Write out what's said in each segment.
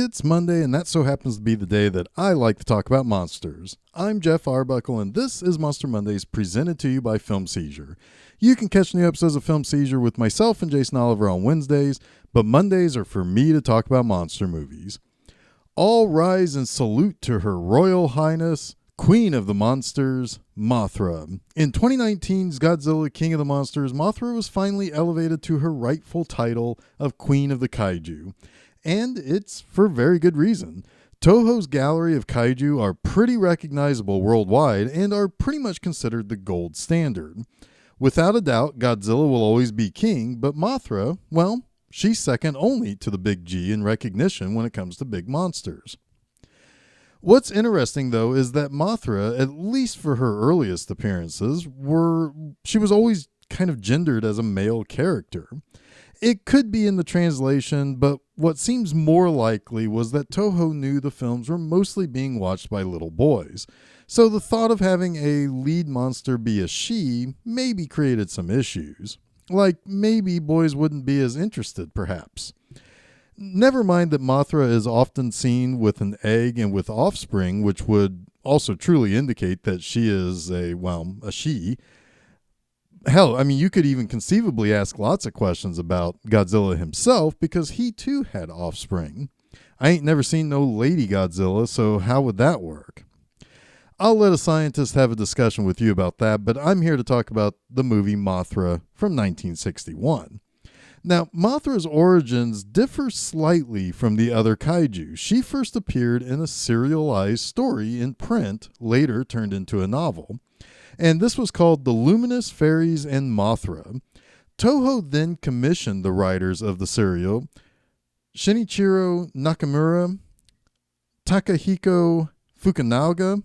It's Monday, and that so happens to be the day that I like to talk about monsters. I'm Geoff Arbuckle, and this is Monster Mondays presented to you by Film Seizure. You can catch new episodes of Film Seizure with myself and Jason Oliver on Wednesdays, but Mondays are for me to talk about monster movies. All rise and salute to Her Royal Highness, Queen of the Monsters, Mothra. In 2019's Godzilla King of the Monsters, Mothra was finally elevated to her rightful title of Queen of the Kaiju. And it's for very good reason. Toho's gallery of kaiju are pretty recognizable worldwide and are pretty much considered the gold standard. Without a doubt, Godzilla will always be king, but Mothra, well, she's second only to the Big G in recognition when it comes to big monsters. What's interesting, though, is that Mothra, at least for her earliest appearances, she was always kind of gendered as a male character. It could be in the translation, but what seems more likely was that Toho knew the films were mostly being watched by little boys. So the thought of having a lead monster be a she maybe created some issues. Like maybe boys wouldn't be as interested, perhaps. Never mind that Mothra is often seen with an egg and with offspring, which would also truly indicate that she is a she. Hell, I mean, you could even conceivably ask lots of questions about Godzilla himself because he too had offspring. I ain't never seen no lady Godzilla, so how would that work? I'll let a scientist have a discussion with you about that, but I'm here to talk about the movie Mothra from 1961. Now, Mothra's origins differ slightly from the other kaiju. She first appeared in a serialized story in print, later turned into a novel. And this was called The Luminous Fairies and Mothra. Toho then commissioned the writers of the serial, Shinichiro Nakamura, Takahiko Fukunaga,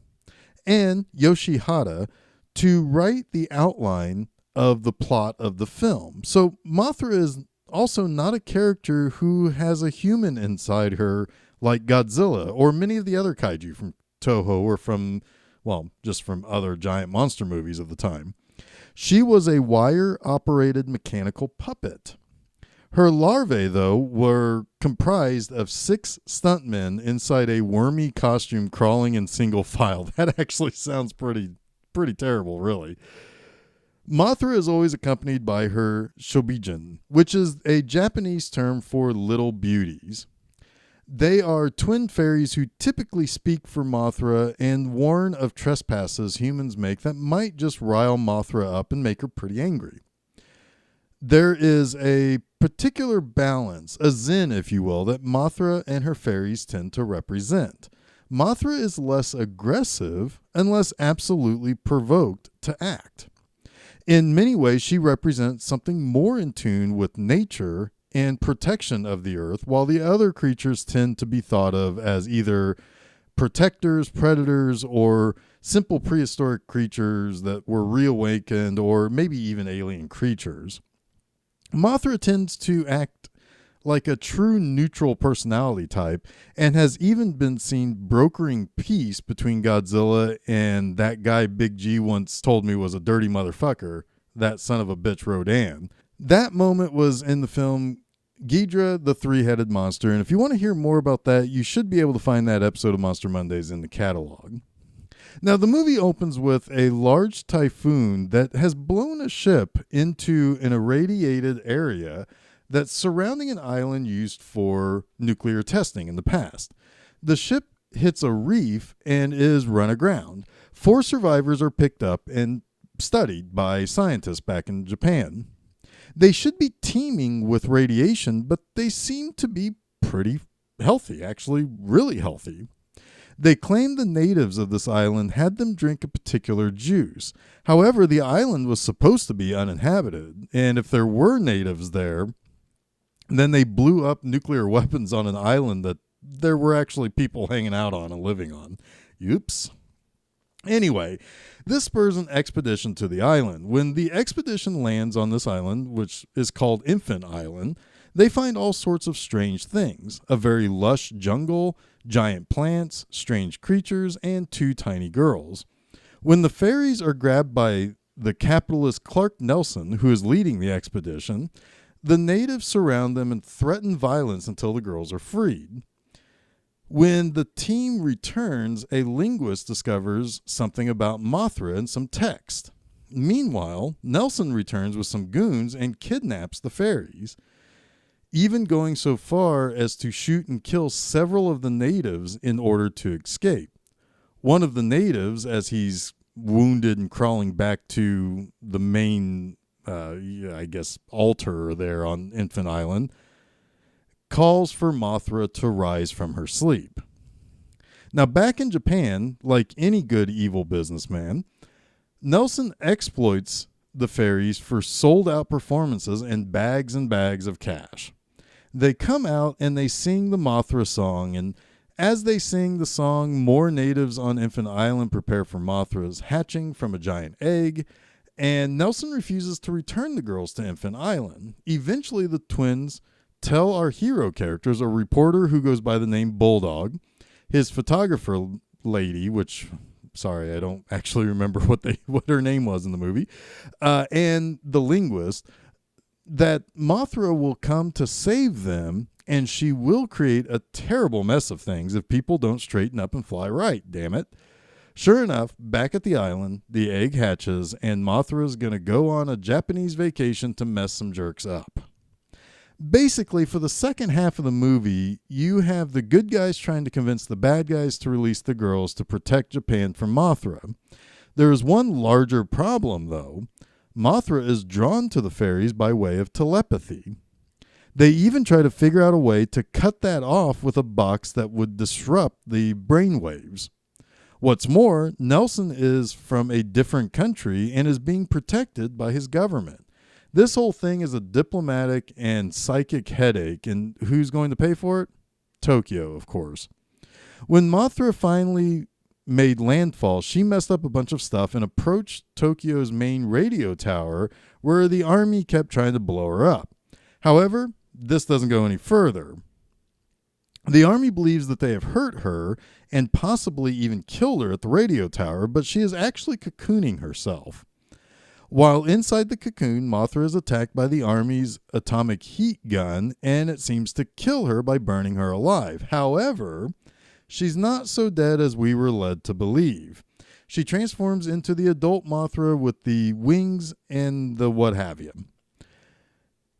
and Yoshihata to write the outline of the plot of the film. So Mothra is also not a character who has a human inside her like Godzilla or many of the other kaiju from Toho or just from other giant monster movies of the time. She was a wire-operated mechanical puppet. Her larvae, though, were comprised of 6 stuntmen inside a wormy costume crawling in single file. That actually sounds pretty terrible, really. Mothra is always accompanied by her shobijin, which is a Japanese term for little beauties. They are twin fairies who typically speak for Mothra and warn of trespasses humans make that might just rile Mothra up and make her pretty angry. There is a particular balance, a zen if you will, that Mothra and her fairies tend to represent. Mothra is less aggressive unless absolutely provoked to act. In many ways, she represents something more in tune with nature and protection of the earth, while the other creatures tend to be thought of as either protectors, predators, or simple prehistoric creatures that were reawakened, or maybe even alien creatures. Mothra tends to act like a true neutral personality type and has even been seen brokering peace between Godzilla and that guy Big G once told me was a dirty motherfucker, that son of a bitch Rodan. That moment was in the film Ghidra, the Three-Headed Monster, and if you want to hear more about that, you should be able to find that episode of Monster Mondays in the catalog. Now, the movie opens with a large typhoon that has blown a ship into an irradiated area that's surrounding an island used for nuclear testing in the past. The ship hits a reef and is run aground. 4 survivors are picked up and studied by scientists back in Japan. They should be teeming with radiation, but they seem to be pretty healthy, actually really healthy. They claim the natives of this island had them drink a particular juice. However, the island was supposed to be uninhabited, and if there were natives there, then they blew up nuclear weapons on an island that there were actually people hanging out on and living on. Oops. Anyway, this spurs an expedition to the island. When the expedition lands on this island, which is called Infant Island, they find all sorts of strange things. A very lush jungle, giant plants, strange creatures, and 2 tiny girls. When the fairies are grabbed by the capitalist Clark Nelson, who is leading the expedition, the natives surround them and threaten violence until the girls are freed. When the team returns, a linguist discovers something about Mothra and some text. Meanwhile, Nelson returns with some goons and kidnaps the fairies, even going so far as to shoot and kill several of the natives in order to escape. One of the natives, as he's wounded and crawling back to the main, altar there on Infant Island, calls for Mothra to rise from her sleep. Now, back in Japan, like any good evil businessman, Nelson exploits the fairies for sold-out performances and bags of cash. They come out and they sing the Mothra song, and as they sing the song, more natives on Infant Island prepare for Mothra's hatching from a giant egg, and Nelson refuses to return the girls to Infant Island. Eventually, the twins tell our hero characters, a reporter who goes by the name Bulldog, his photographer lady, which, sorry, I don't actually remember what her name was in the movie, and the linguist, that Mothra will come to save them, and she will create a terrible mess of things if people don't straighten up and fly right, damn it. Sure enough, back at the island, the egg hatches, and Mothra is going to go on a Japanese vacation to mess some jerks up. Basically, for the second half of the movie, you have the good guys trying to convince the bad guys to release the girls to protect Japan from Mothra. There is one larger problem, though. Mothra is drawn to the fairies by way of telepathy. They even try to figure out a way to cut that off with a box that would disrupt the brainwaves. What's more, Nelson is from a different country and is being protected by his government. This whole thing is a diplomatic and psychic headache, and who's going to pay for it? Tokyo, of course. When Mothra finally made landfall, she messed up a bunch of stuff and approached Tokyo's main radio tower, where the army kept trying to blow her up. However, this doesn't go any further. The army believes that they have hurt her and possibly even killed her at the radio tower, but she is actually cocooning herself. While inside the cocoon, Mothra is attacked by the army's atomic heat gun, and it seems to kill her by burning her alive. However, she's not so dead as we were led to believe. She transforms into the adult Mothra with the wings and the what have you.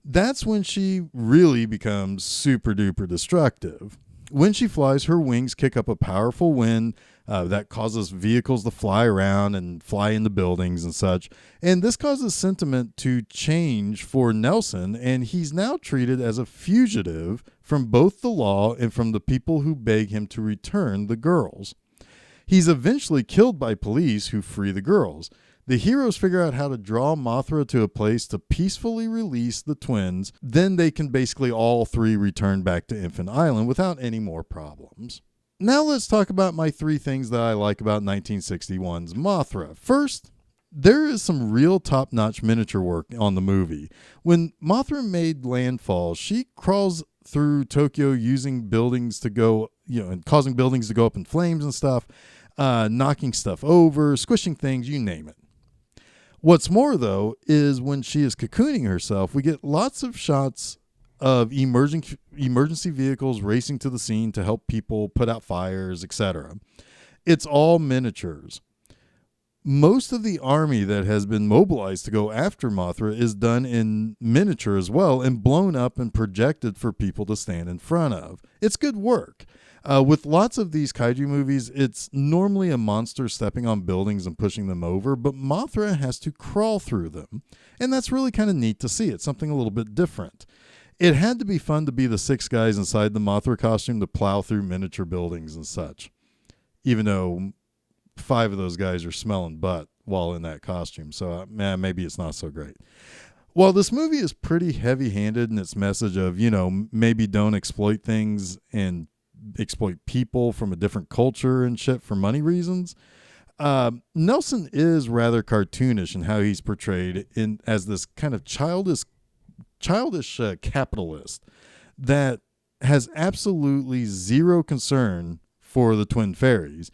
That's when she really becomes super duper destructive. When she flies, her wings kick up a powerful wind that causes vehicles to fly around and fly into buildings and such. And this causes sentiment to change for Nelson, and he's now treated as a fugitive from both the law and from the people who beg him to return the girls. He's eventually killed by police who free the girls. The heroes figure out how to draw Mothra to a place to peacefully release the twins. Then they can basically all three return back to Infant Island without any more problems. Now let's talk about my three things that I like about 1961's Mothra. First, there is some real top-notch miniature work on the movie. When Mothra made landfall, she crawls through Tokyo using buildings to go, and causing buildings to go up in flames and stuff, knocking stuff over, squishing things, you name it. What's more, though, is when she is cocooning herself, we get lots of shots of emergency vehicles racing to the scene to help people put out fires, etc. It's all miniatures. Most of the army that has been mobilized to go after Mothra is done in miniature as well and blown up and projected for people to stand in front of. It's good work. With lots of these kaiju movies, it's normally a monster stepping on buildings and pushing them over, but Mothra has to crawl through them. And that's really kind of neat to see. It's something a little bit different. It had to be fun to be the six guys inside the Mothra costume to plow through miniature buildings and such, even though 5 of those guys are smelling butt while in that costume. So maybe it's not so great. While this movie is pretty heavy-handed in its message of, maybe don't exploit things and exploit people from a different culture and shit for money reasons, Nelson is rather cartoonish in how he's portrayed as this kind of childish capitalist that has absolutely zero concern for the twin fairies.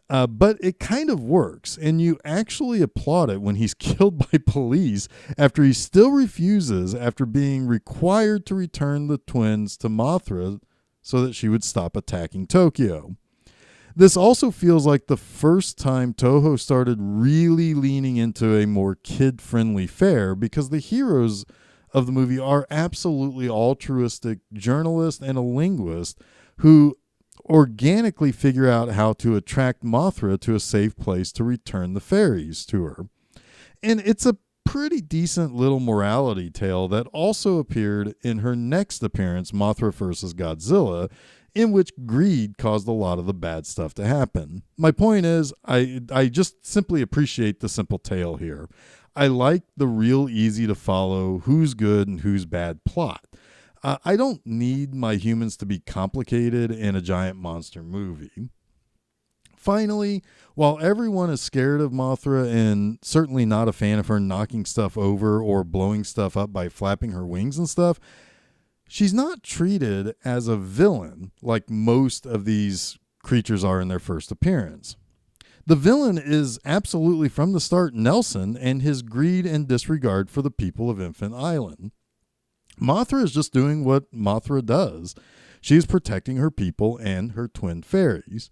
But it kind of works, and you actually applaud it when he's killed by police after he still refuses after being required to return the twins to Mothra so that she would stop attacking Tokyo. This also feels like the first time Toho started really leaning into a more kid-friendly fare, because the heroes of the movie are absolutely altruistic journalist and a linguist who organically figure out how to attract Mothra to a safe place to return the fairies to her. And it's a pretty decent little morality tale that also appeared in her next appearance, Mothra vs. Godzilla, in which greed caused a lot of the bad stuff to happen. My point is, I just simply appreciate the simple tale here. I like the real easy to follow who's good and who's bad plot. I don't need my humans to be complicated in a giant monster movie. Finally, while everyone is scared of Mothra and certainly not a fan of her knocking stuff over or blowing stuff up by flapping her wings and stuff, she's not treated as a villain like most of these creatures are in their first appearance. The villain is absolutely from the start Nelson and his greed and disregard for the people of Infant Island. Mothra is just doing what Mothra does. She is protecting her people and her twin fairies.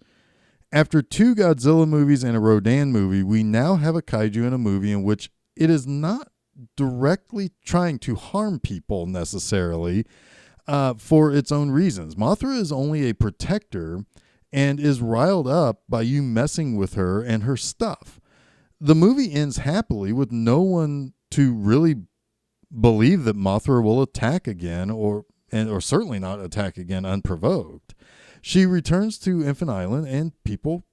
After 2 Godzilla movies and a Rodan movie, we now have a kaiju in a movie in which it is not directly trying to harm people necessarily for its own reasons. Mothra is only a protector and is riled up by you messing with her and her stuff. The movie ends happily with no one to really believe that Mothra will attack again or certainly not attack again unprovoked. She returns to Infant Island and people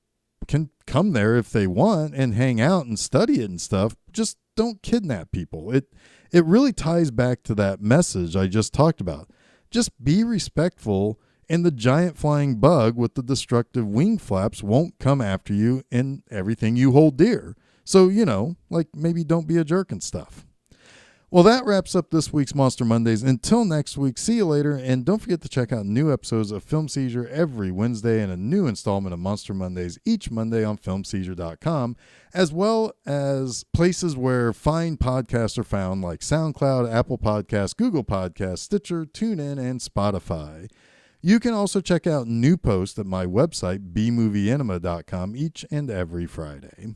can come there if they want and hang out and study it and stuff. Just don't kidnap people. It really ties back to that message I just talked about. Just be respectful, and the giant flying bug with the destructive wing flaps won't come after you and everything you hold dear. So, maybe don't be a jerk and stuff. Well, that wraps up this week's Monster Mondays. Until next week, see you later, and don't forget to check out new episodes of Film Seizure every Wednesday and a new installment of Monster Mondays each Monday on filmseizure.com, as well as places where fine podcasts are found like SoundCloud, Apple Podcasts, Google Podcasts, Stitcher, TuneIn, and Spotify. You can also check out new posts at my website, bmovieenema.com, each and every Friday.